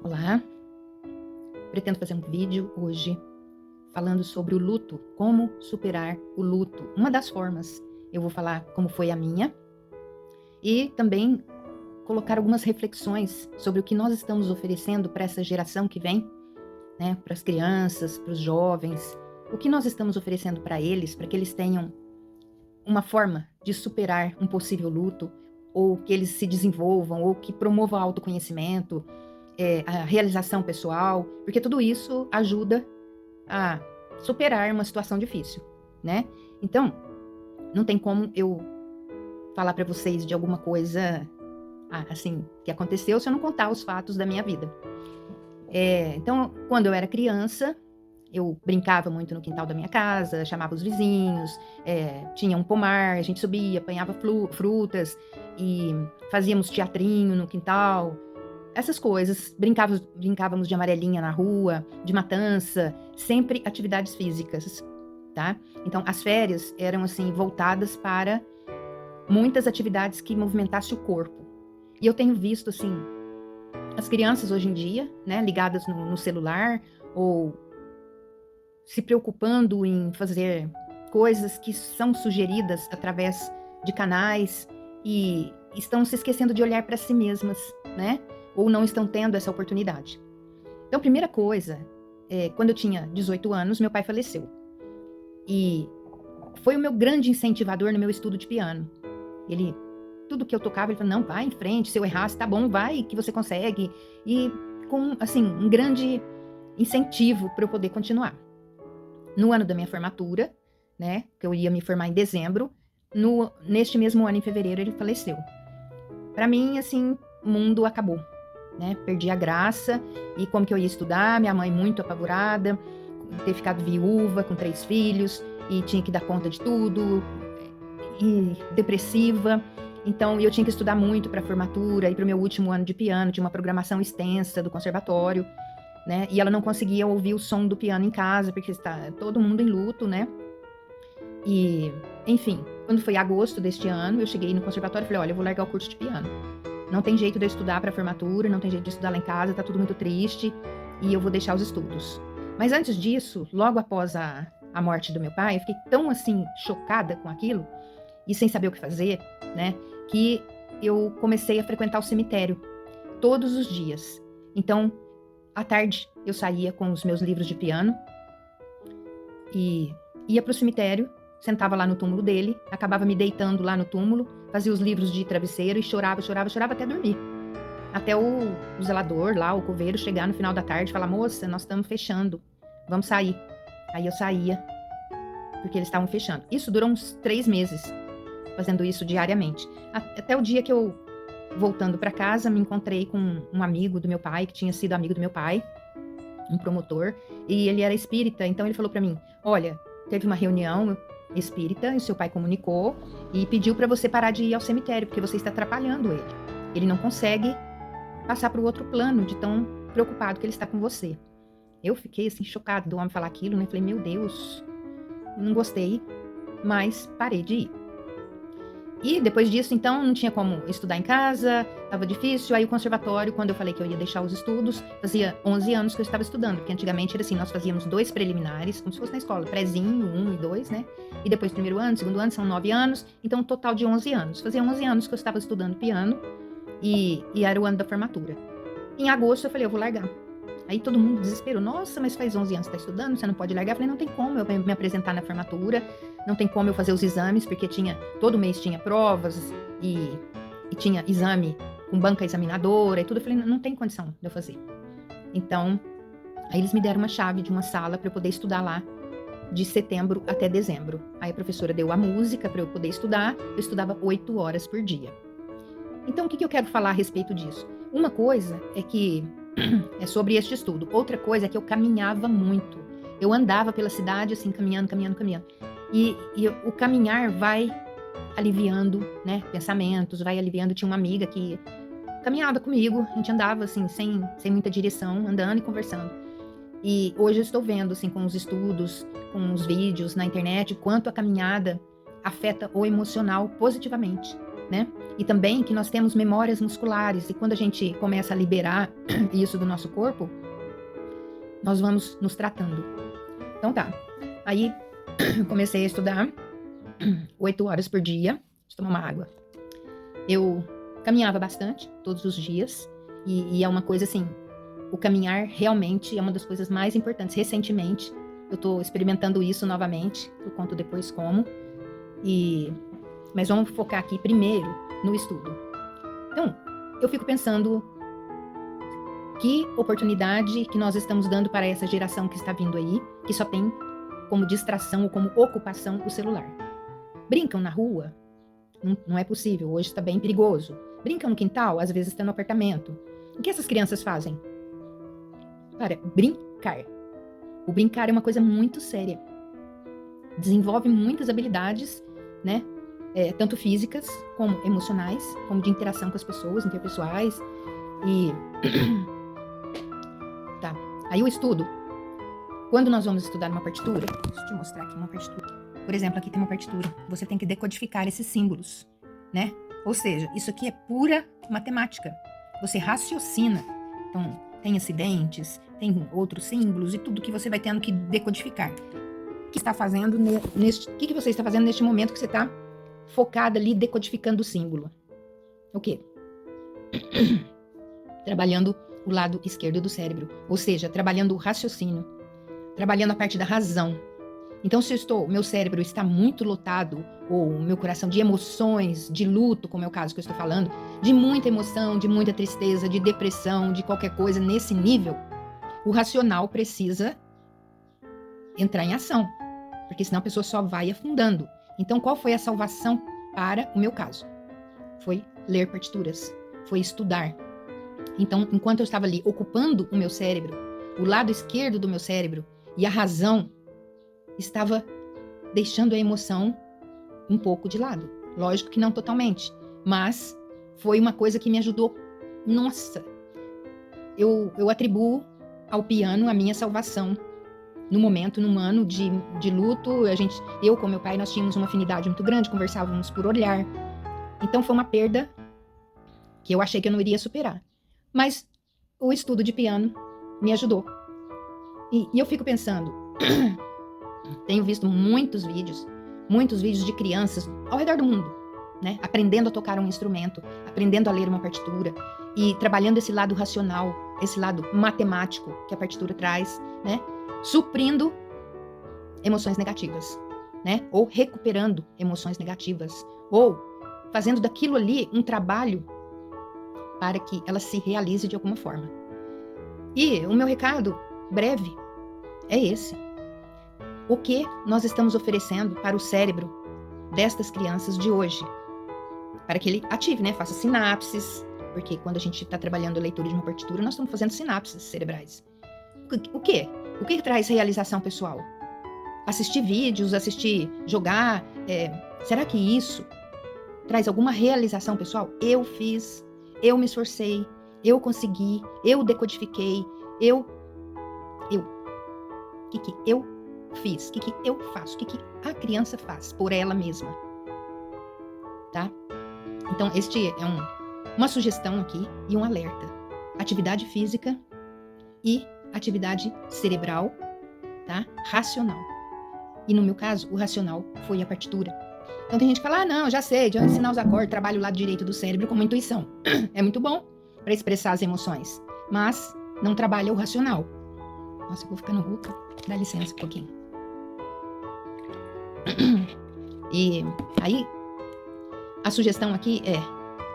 Olá, pretendo fazer um vídeo hoje falando sobre o luto, como superar o luto. Uma das formas, eu vou falar como foi a minha e também colocar algumas reflexões sobre o que nós estamos oferecendo para essa geração que vem, né, para as crianças, para os jovens, o que nós estamos oferecendo para que eles tenham uma forma de superar um possível luto, ou que eles se desenvolvam, ou que promovam o autoconhecimento, a realização pessoal, porque tudo isso ajuda a superar uma situação difícil, né? Então, não tem como eu falar para vocês de alguma coisa assim que aconteceu se eu não contar os fatos da minha vida. Então, quando eu era criança, eu brincava muito no quintal da minha casa, chamava os vizinhos, tinha um pomar, a gente subia, apanhava frutas e fazíamos teatrinho no quintal. Essas coisas, brincávamos de amarelinha na rua, de matança, sempre atividades físicas, tá? Então, as férias eram, assim, voltadas para muitas atividades que movimentassem o corpo. E eu tenho visto, assim, as crianças hoje em dia, né, ligadas no celular, ou se preocupando em fazer coisas que são sugeridas através de canais e estão se esquecendo de olhar para si mesmas, né? Ou não estão tendo essa oportunidade. Então, primeira coisa, quando eu tinha 18 anos, meu pai faleceu. E foi o meu grande incentivador no meu estudo de piano. Tudo que eu tocava, ele falou, não, vai em frente, se eu errasse, tá bom, vai que você consegue. E com, assim, um grande incentivo para eu poder continuar. No ano da minha formatura, né, que eu ia me formar em dezembro, neste mesmo ano, em fevereiro, ele faleceu. Para mim, assim, o mundo acabou, né? Perdi a graça e como que eu ia estudar, minha mãe muito apavorada, ter ficado viúva com 3 filhos e tinha que dar conta de tudo, e depressiva. Então, eu tinha que estudar muito para a formatura e para o meu último ano de piano, tinha uma programação extensa do conservatório, né? E ela não conseguia ouvir o som do piano em casa, porque está todo mundo em luto, né? E, enfim, quando foi agosto deste ano, eu cheguei no conservatório e falei, olha, eu vou largar o curso de piano. Não tem jeito de eu estudar para a formatura, não tem jeito de estudar lá em casa, tá tudo muito triste, e eu vou deixar os estudos. Mas antes disso, logo após a morte do meu pai, eu fiquei tão, assim, chocada com aquilo, e sem saber o que fazer, né, que eu comecei a frequentar o cemitério todos os dias. Então, à tarde, eu saía com os meus livros de piano e ia para o cemitério, sentava lá no túmulo dele, acabava me deitando lá no túmulo, fazia os livros de travesseiro e chorava até dormir. Até o zelador lá, o coveiro, chegar no final da tarde e falar, moça, nós estamos fechando, vamos sair. Aí eu saía, porque eles estavam fechando. Isso durou uns 3 meses, fazendo isso diariamente. Até o dia que eu, voltando para casa, me encontrei com um amigo do meu pai, que tinha sido amigo do meu pai, um promotor, e ele era espírita, então ele falou para mim, olha, teve uma reunião espírita, e seu pai comunicou, e pediu para você parar de ir ao cemitério, porque você está atrapalhando ele. Ele não consegue passar para o outro plano, de tão preocupado que ele está com você. Eu fiquei assim, chocada do homem falar aquilo, né? Falei, meu Deus, não gostei, mas parei de ir. E depois disso, então, não tinha como estudar em casa, estava difícil. Aí o conservatório, quando eu falei que eu ia deixar os estudos, fazia 11 anos que eu estava estudando, porque antigamente era assim, nós fazíamos 2 preliminares, como se fosse na escola, prézinho, 1 e 2, né? E depois primeiro ano, segundo ano, são 9 anos, então um total de 11 anos. Fazia 11 anos que eu estava estudando piano e era o ano da formatura. Em agosto eu falei, eu vou largar. Aí todo mundo desesperou, nossa, mas faz 11 anos que está estudando, você não pode largar? Eu falei, não tem como eu me apresentar na formatura, não tem como eu fazer os exames, porque todo mês tinha provas e tinha exame com banca examinadora e tudo. Eu falei, não tem condição de eu fazer. Então, aí eles me deram uma chave de uma sala para eu poder estudar lá de setembro até dezembro. Aí a professora deu a música para eu poder estudar, eu estudava 8 horas por dia. Então, o que eu quero falar a respeito disso? Uma coisa é que é sobre este estudo. Outra coisa é que eu caminhava muito. Eu andava pela cidade, assim, caminhando. E o caminhar vai aliviando, né, pensamentos, vai aliviando. Tinha uma amiga que caminhava comigo, a gente andava, assim, sem muita direção, andando e conversando. E hoje eu estou vendo, assim, com os estudos, com os vídeos na internet, quanto a caminhada afeta o emocional positivamente, né? E também que nós temos memórias musculares, e quando a gente começa a liberar isso do nosso corpo, nós vamos nos tratando. Então tá, aí eu comecei a estudar 8 horas por dia, deixa eu tomar uma água. Eu caminhava bastante, todos os dias, e é uma coisa assim, o caminhar realmente é uma das coisas mais importantes. Recentemente, eu tô experimentando isso novamente, eu conto depois como, mas vamos focar aqui primeiro no estudo. Então, eu fico pensando que oportunidade que nós estamos dando para essa geração que está vindo aí, que só tem como distração ou como ocupação o celular. Brincam na rua? Não é possível, hoje está bem perigoso. Brincam no quintal? Às vezes estão no apartamento. O que essas crianças fazem? Para brincar. O brincar é uma coisa muito séria. Desenvolve muitas habilidades, né? Tanto físicas, como emocionais, como de interação com as pessoas, interpessoais. Tá. Aí o estudo. Quando nós vamos estudar uma partitura, deixa eu te mostrar aqui uma partitura. Por exemplo, aqui tem uma partitura. Você tem que decodificar esses símbolos, né? Ou seja, isso aqui é pura matemática. Você raciocina. Então, tem acidentes, tem outros símbolos e tudo que você vai tendo que decodificar. O que está fazendo o que você está fazendo neste momento que você está focada ali decodificando o símbolo? O quê? Trabalhando o lado esquerdo do cérebro, ou seja, trabalhando o raciocínio, trabalhando a parte da razão. Então, se meu cérebro está muito lotado, ou o meu coração de emoções, de luto, como é o caso que eu estou falando, de muita emoção, de muita tristeza, de depressão, de qualquer coisa nesse nível, o racional precisa entrar em ação, porque senão a pessoa só vai afundando. Então, qual foi a salvação para o meu caso? Foi ler partituras, foi estudar. Então, enquanto eu estava ali ocupando o meu cérebro, o lado esquerdo do meu cérebro e a razão estava deixando a emoção um pouco de lado. Lógico que não totalmente, mas foi uma coisa que me ajudou. Nossa, eu atribuo ao piano a minha salvação. No momento, num ano de luto, eu com meu pai, nós tínhamos uma afinidade muito grande, conversávamos por olhar. Então foi uma perda que eu achei que eu não iria superar. Mas o estudo de piano me ajudou. E eu fico pensando, tenho visto muitos vídeos de crianças ao redor do mundo, né? Aprendendo a tocar um instrumento, aprendendo a ler uma partitura e trabalhando esse lado racional, esse lado matemático que a partitura traz, né? Suprindo emoções negativas, né? Ou recuperando emoções negativas, ou fazendo daquilo ali um trabalho para que ela se realize de alguma forma. E o meu recado breve é esse. O que nós estamos oferecendo para o cérebro destas crianças de hoje? Para que ele ative, né? Faça sinapses, porque quando a gente está trabalhando a leitura de uma partitura, nós estamos fazendo sinapses cerebrais. O quê? O que traz realização pessoal? Assistir vídeos, jogar, será que isso traz alguma realização pessoal? Eu fiz, eu me esforcei, eu consegui, eu decodifiquei, o que eu fiz, o que eu faço, o que a criança faz por ela mesma, tá? Então, este é uma sugestão aqui e um alerta. Atividade física e atividade cerebral, tá? Racional. E no meu caso, o racional foi a partitura. Então tem gente que fala, não, já sei, de ensinar os acordes, trabalho o lado direito do cérebro como intuição. É muito bom para expressar as emoções, mas não trabalha o racional. Nossa, eu vou ficando rouca. Dá licença um pouquinho. E aí, a sugestão aqui é,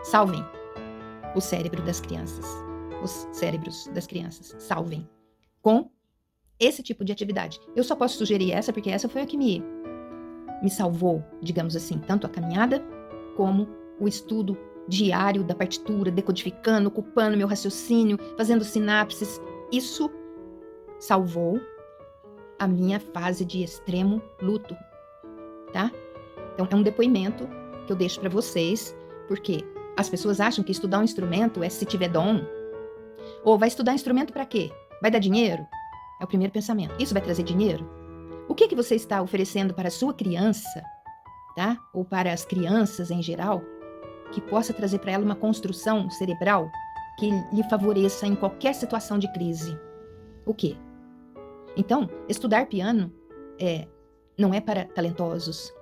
salvem o cérebro das crianças. Os cérebros das crianças, salvem. Com esse tipo de atividade. Eu só posso sugerir essa, porque essa foi a que me salvou, digamos assim, tanto a caminhada, como o estudo diário da partitura, decodificando, ocupando meu raciocínio, fazendo sinapses. Isso salvou a minha fase de extremo luto, tá? Então, é um depoimento que eu deixo para vocês, porque as pessoas acham que estudar um instrumento é se tiver dom. Ou vai estudar instrumento para quê? Vai dar dinheiro? É o primeiro pensamento. Isso vai trazer dinheiro? O que você está oferecendo para a sua criança, tá? Ou para as crianças em geral, que possa trazer para ela uma construção cerebral que lhe favoreça em qualquer situação de crise. O quê? Então, estudar piano não é para talentosos,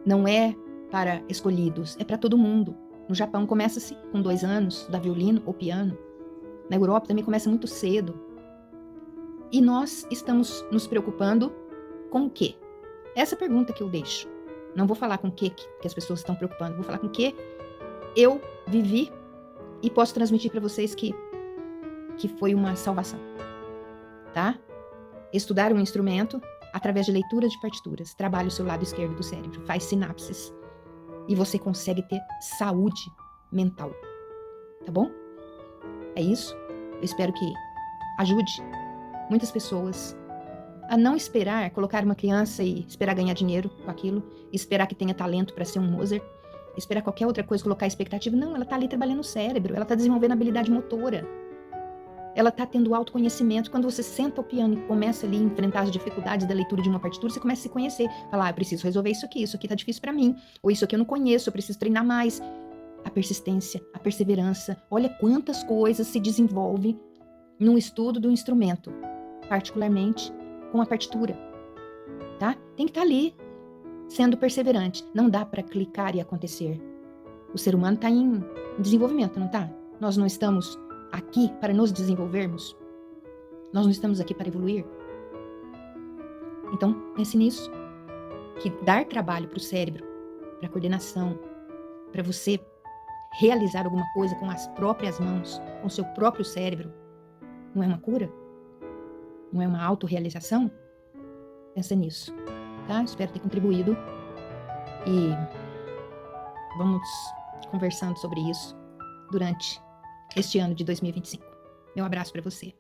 não é para escolhidos, é para todo mundo. No Japão começa-se com 2 anos, estudar violino ou piano. Na Europa também começa muito cedo. E nós estamos nos preocupando com o quê? Essa pergunta que eu deixo. Não vou falar com o que as pessoas estão preocupando, vou falar com o que eu vivi e posso transmitir para vocês que foi uma salvação, tá? Estudar um instrumento através de leitura de partituras, trabalha o seu lado esquerdo do cérebro, faz sinapses e você consegue ter saúde mental, tá bom? É isso. Eu espero que ajude muitas pessoas a não esperar colocar uma criança e esperar ganhar dinheiro com aquilo, esperar que tenha talento para ser um Mozart, esperar qualquer outra coisa, colocar expectativa. Não, ela está ali trabalhando o cérebro, ela está desenvolvendo habilidade motora, ela está tendo autoconhecimento. Quando você senta ao piano e começa ali a enfrentar as dificuldades da leitura de uma partitura, você começa a se conhecer, falar, eu preciso resolver isso aqui está difícil para mim, ou isso aqui eu não conheço, eu preciso treinar mais. A persistência, a perseverança, olha quantas coisas se desenvolve no estudo do instrumento, particularmente com a partitura, tá? Tem que estar ali, sendo perseverante. Não dá para clicar e acontecer. O ser humano está em desenvolvimento, não está? Nós não estamos aqui para nos desenvolvermos. Nós não estamos aqui para evoluir. Então, pense nisso. Que dar trabalho para o cérebro, para a coordenação, para você realizar alguma coisa com as próprias mãos, com o seu próprio cérebro, não é uma cura? Não é uma autorrealização? Pensa nisso, tá? Espero ter contribuído e vamos conversando sobre isso durante este ano de 2025. Meu abraço para você.